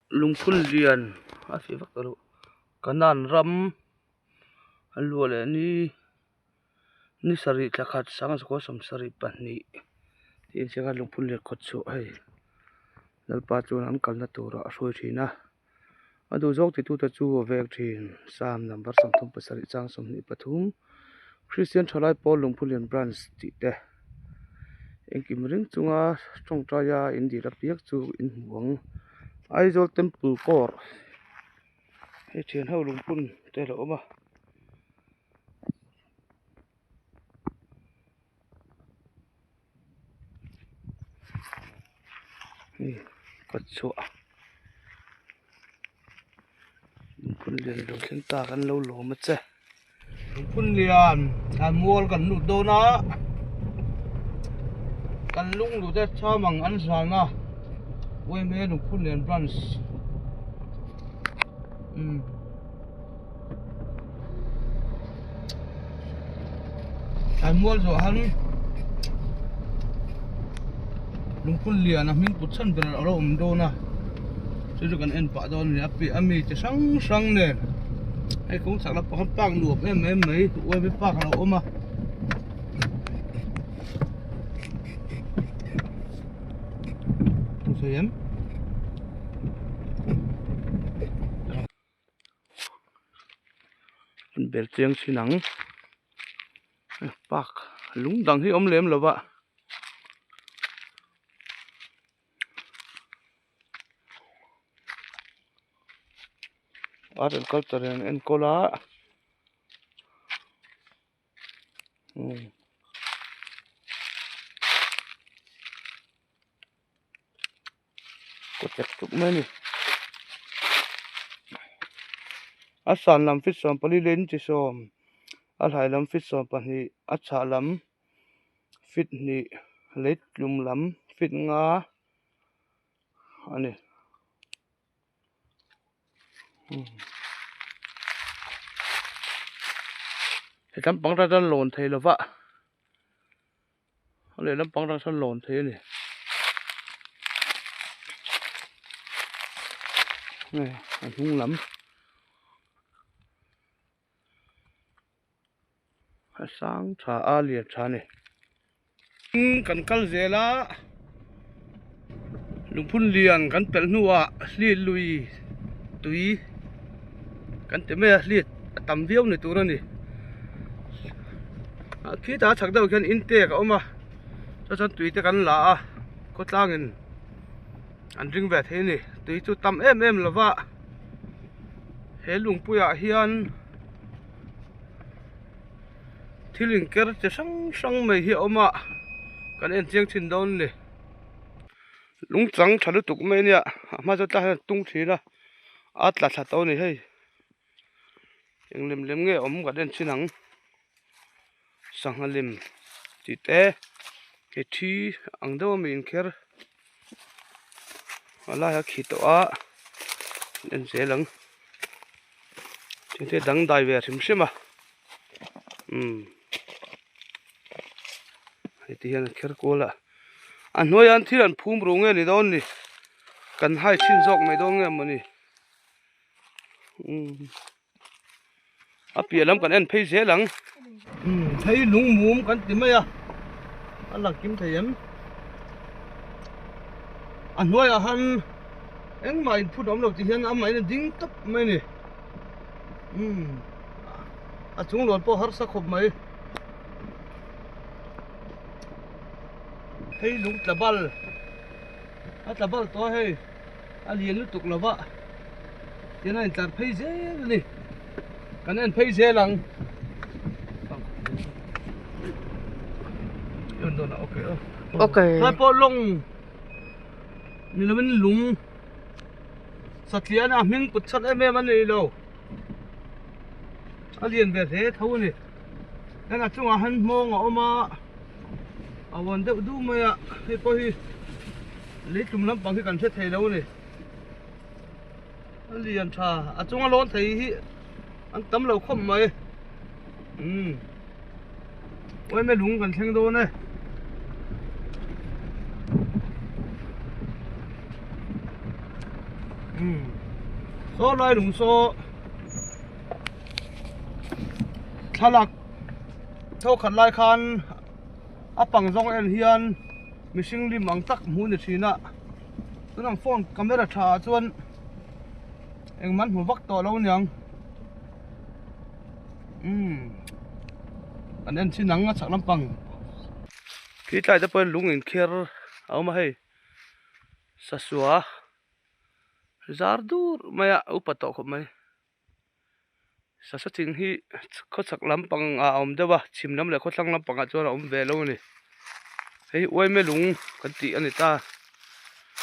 lungphun lian a fi vak talu kanan ram alu le ni sari tlakhat sang ko som sari pahnih tin senga lungphun lian khawt chu hei lalpa chuan an kalna tura a hrui thina adu zawk ti tu ta chu vek thin sam number sam thum pasarih chang som ni pathum Christian thalai Paul lungphun lian branch ti te engkim ring chunga tawngtaya indi la piak chu in hmuang Aizawl temple kawr hei thian ho lungphun te la awma kat chu lungphun lian lo thleng ta kan lo lawm a che lungphun lian an mual kan lut dawna kan lung lu te chamang an salna oi me lungphun lian branch an mual zo han lungphun lian a hming put chan ber alo om dawna chu kan en pa dawn ni api ami te sang ne ai kong sak la pakhan pak nuap em mai oi me pak lo oma tu sayem ber chiang sinang pak lung dang hi om lem lova art and culture en kola ko tek tuk mani asan lam fit som pali len chi som al hai lam fit som pani acha lam fit ni leit lum lam fit nga ani he lam pang ra dan lon thei lova ale lam pang ra san lon thei ni này anh hung lắm sáng thả a liệt thả này cần cắt dễ lá lungphun lian kan pel nuwa li lui tui kan te me li tam viau ni tur ani khi ta chak deuh khian in te ka oma cho chan tui te kan la a ko tlangin an ring ve the ni tui chu tam em lova he lungpuya hian thiling ker che sang mai hi oma kan en chiang thin dawn ni lungchang thalu tuk mai nia ma cho ta tung thina atla tha to ni hei englim lem nge om ga den chinang sanghalim ti te ke thi angdo min kher ala ya khi to a nen zelang te dang dai ve thim sema ti hian kher kola an noi an thil an phum ro nge ni dawn ni kan hai chin jok mai dong nge mani a pialam kan en phei zelang thei lung mum kan ti mai a an lang kim theiam an noi a han eng mai phut om lo ti hian am mai na ding tap mai ni a chung lon po har sa khop mai hei lung tlabal a tlabal to hei a lian lu tuk lova tiana in tlar phei ze ni kan en phei ze lang yon do na okay hai po long ni lamin lung satlian a hming put chat em an ni lo a lian ve the thau ni ena chunga han mong a oma awan deuh du mai a hei po hi leitlum lampang hi kan the thei lo ni a lian tha a chunga lon thei hi an tam lo khom mai oi me lung kan thleng do ne โซ่ลอยหลุงโซ่ทะลักเท่าขันลายคันอาปังซองเอ็นเฮียนมิชิงลิมังตักหูนชีนะตัวน้ำฟอนกำเนิดชาส่วนเอ็งมันหัววักต่อแล้วยังอันนั้นชินังสักลำปังพี่ชายจะเป็นลุงอินเคร์เอามาให้สัสวะจาร์ดูไม่อุปโตขบไหมสัสจริงที่เขาสักลำปังอมเดี๋ยวว่าชิมน้ำเลยเขาสักลำปังจนเราเวลนี่เฮ้ยไว้ไม่ลุงกันตีอันนี้ตา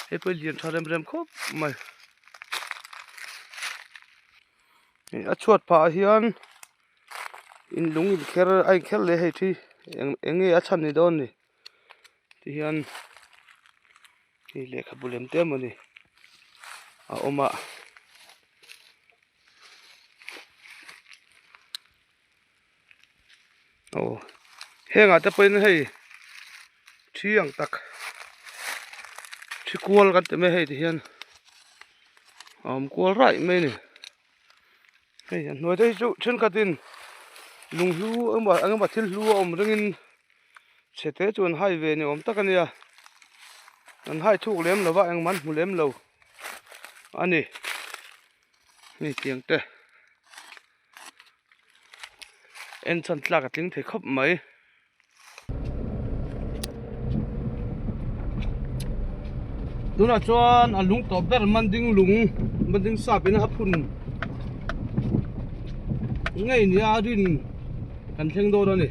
เฮ้ยไปเรียนชาเริ่มครบไหมนี่ชวดผ่าเฮียนอินลุงอินเคร์ไอเคร์เลยให้ที่เอ็งชันนี่โดนนี่ที่เฮียนนี่เล็กบุเรมเต็มนี่เอามาโอ้เฮงอาจจะเป็นให้ที่ยังตักที่กวลกันแต่ไม่ให้ที่เฮียนกวลไรไม่เนี่ยเฮ้ยหน่วยที่จุเช่นกันดินลุงลูอันมาที่ลูเรื่องเสด็จจนให้เวเนี่ยตักกันเนี่ยอันให้ทุกเลี้ยมหรือว่าอันมันหูเลี้ยมเราอันนี้นี่เตียงเตะเอ็นสันตลาดลิงเทคบไหมดูนะจวนอันลุงตอบแบบมันดิ้งลุงมันดิ้งสาบเป็นอับพุ่นไงเนี่ยดินกันเชียงโดนนี่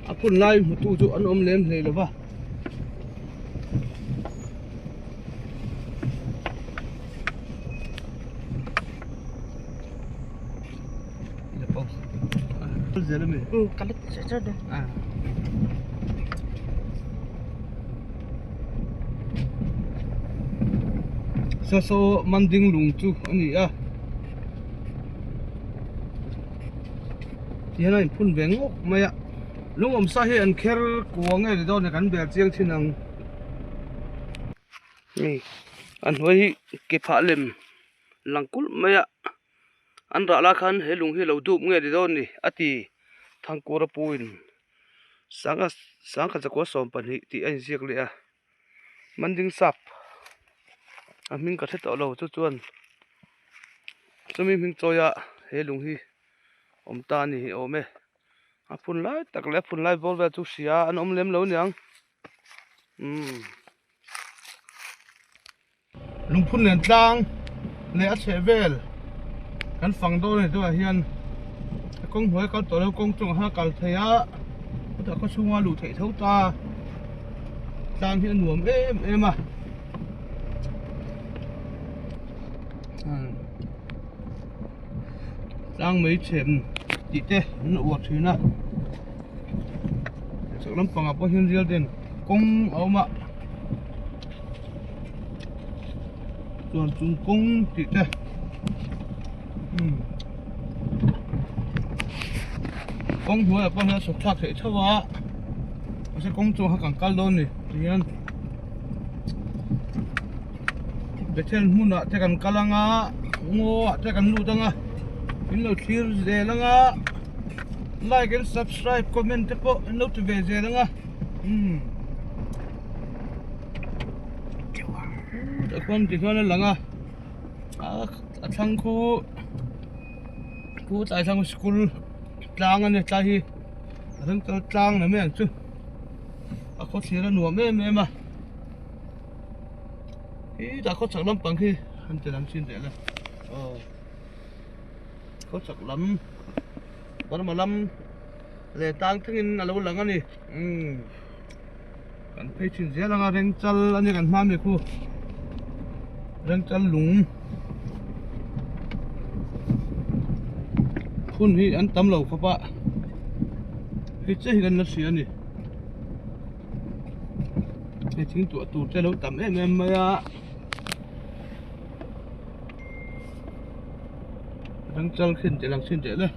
อับพุ่นไล่มาตู้จุอันเลี้ยมเลยหรือเปล่าZelme. Kalit saja dah. So manding lung tu ani Tiada pun bengok maya lung om sahi an ker kuang ai do ne kan ber chiang thinang ni an hoi ke pha lem langkul maya an ra la khan he lung hi lo du nge di don ni ati thang kora puin sanga chakwa som pan hi ti an ziak le manding sap aming ka thet lo chu chuan chumi ming choya he lung hi om ta ni ome phun lai tak le phun lai bol ve chu sia an om lem lo niang lung phun len tlang le a che vel kan phang do ne to hian kong hoi ka to lo kong chung ha kal theya ta ko chunga lu thei thau ta tlang hi nuam em a tlang mấy chém chị tê nó uất thì na sợ lắm bằng áp hiên riêng tiền công áo mà toàn chúng công chị tê công hùa là con nó sụp thạc thể thâu á sẽ công chung ha càng cao luôn nè riêng để thêm muốn nọ thế càng cao lăng á ngô thế càng lù tăng á in lo clear ze langa like and subscribe comment te po in lo te ve ze langa ta kon ti khona langa a thang khu tai thang school tlang ane tla hi rang tlang na me chu a ko thira nu me ma hi ta ko chak lam pang hi han te lam sin de la có sặc lắm có mà lắm để tăng thêm là lâu lắm anh cần phải chuyển giá là reng chal anh cần mang về khu reng chal lúng phun hi anh tắm lẩu các bạn hết chơi gần nó xía nè cái chính tụt chơi lâu tắm em mới đang chơi khinh để làm xin để lên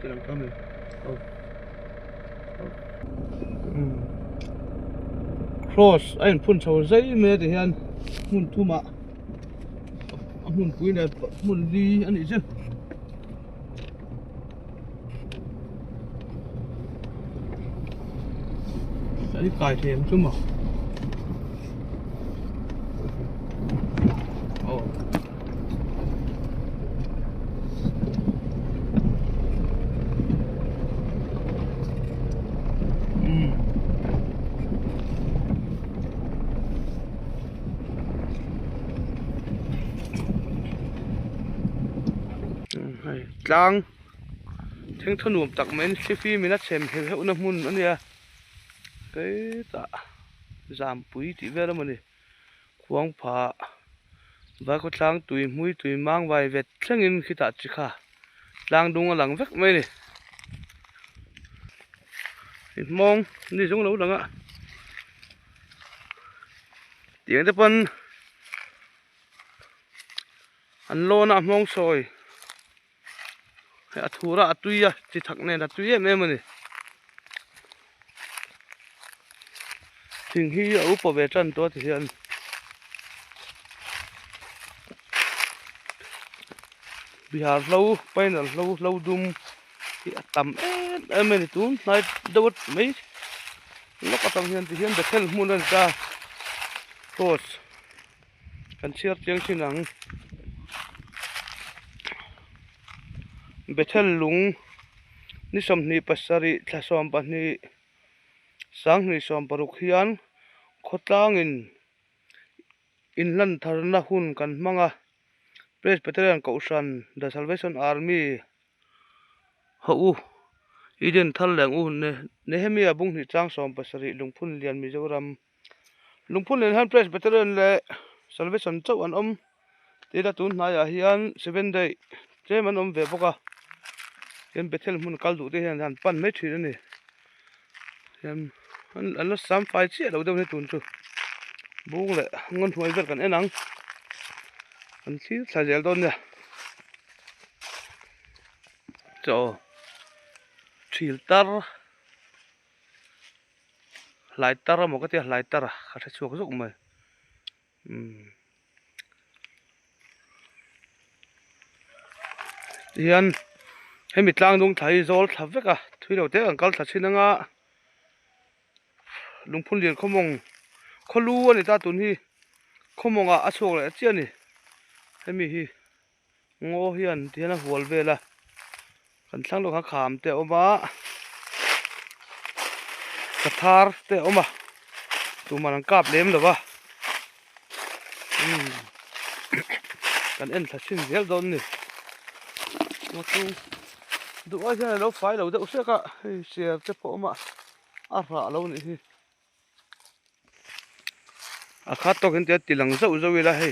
ti lang kami oh cross ain phun chho zai me ti hian mun thuma mun puin a mun li ani chu ai cài thêm chứ mà ồ lang theng thunum tak men sifi minat sem heu na mun ania cái tạ giảm pui tí về đó mà nè quang phá và có lang tùy mũi tùy mang vài vệt thằng in khi tạ chỉ khá lang đúng là lang vắt mấy nè mong đi xuống lâu lắm ạ tiếng tép ăn ăn lô na mong soi thua ra tùy à chỉ thằng này là tùy em mà nè thình hi ở úp về chân tôi thì hiện bihar lâu bay là lâu lâu đum thì tầm em này tún này đâu mấy nó có tầm hiện thì hiện được thêm muôn lần ra tốt cần chia tiếng xin nắng Bethel lung ni som ni pasari thla som pa ni sang ni som paruk hian khotlang in lan tharna hun kan manga Presbyterian Kausan the Salvation Army ho Iden thal lang u ne Nehemia bung ni chang som pasari lungphun lian Mizoram lungphun len han Presbyterian le Salvation chau an tida tun hnaiah hian 7 day chem an ve boka em Bethel mun kal du te hian han pan mai thir ani em an lo sam fai chi lo deuh ni tun chu bung le ngon huai ber kan enang an thi thlajel don ne cho thil tar lai tar mo ka te lai tar kha tha chuak zuk mai hian hemi tlang dung thai zol thla veka thui lo te an kal thla chinanga lungphun lian khomong kholu ani ta tun hi khomonga a chok le chi ani hemi hi ngo hian tiana hual vela kan thlang lo kha kham te oma kathar te oma tu man kap lem lo ba kan en thla chin zel don ni tu du ai ra lo fai lo de useka share te po ma a ra lo ni hi a khat to kan te tilang zo zo ila he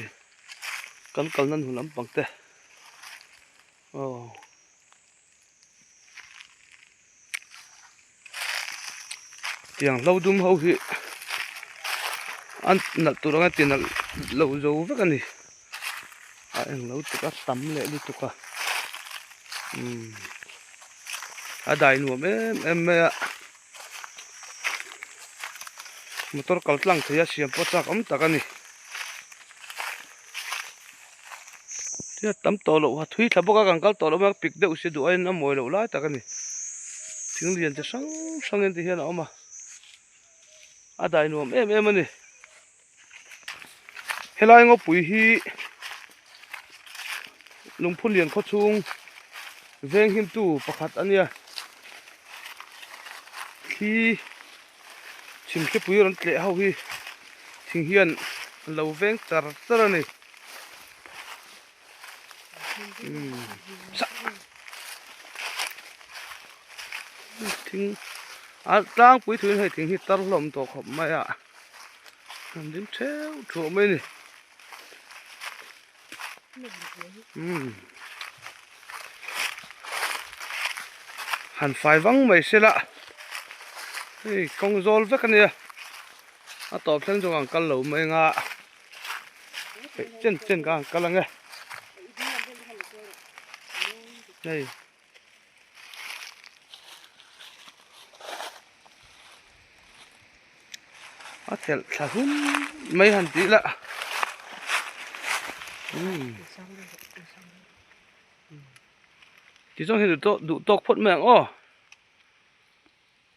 kan kal nan hulam pangte oh tiang lo dum ho hi an nal turanga tinal lo zo vek ani a eng lo tuka tam le lu tuka a dai nuam em motor kal tlang thia siam po chak takani tia tam to lo ha thui thaboka kan kal to lo mak pik de usi du ai na moi lo lai takani thing lian te sang en ti hian oma a dai nuam em ani helai ngo pui hi lungphun lian kho chung veng him tu pakhat ania khi chim ke pui ron tle ho hi thing hian lo veng char ani thing a tlang pui thun hai thing hi tar hlom to khop mai a an dim theu tho mai ni han fai wang mai sela ei kong zol vek ania a top thleng jong ang kal lo mai nga chen ka kal ange nei a tel thla hun mai han ti la ti chong hin du tok phot mang o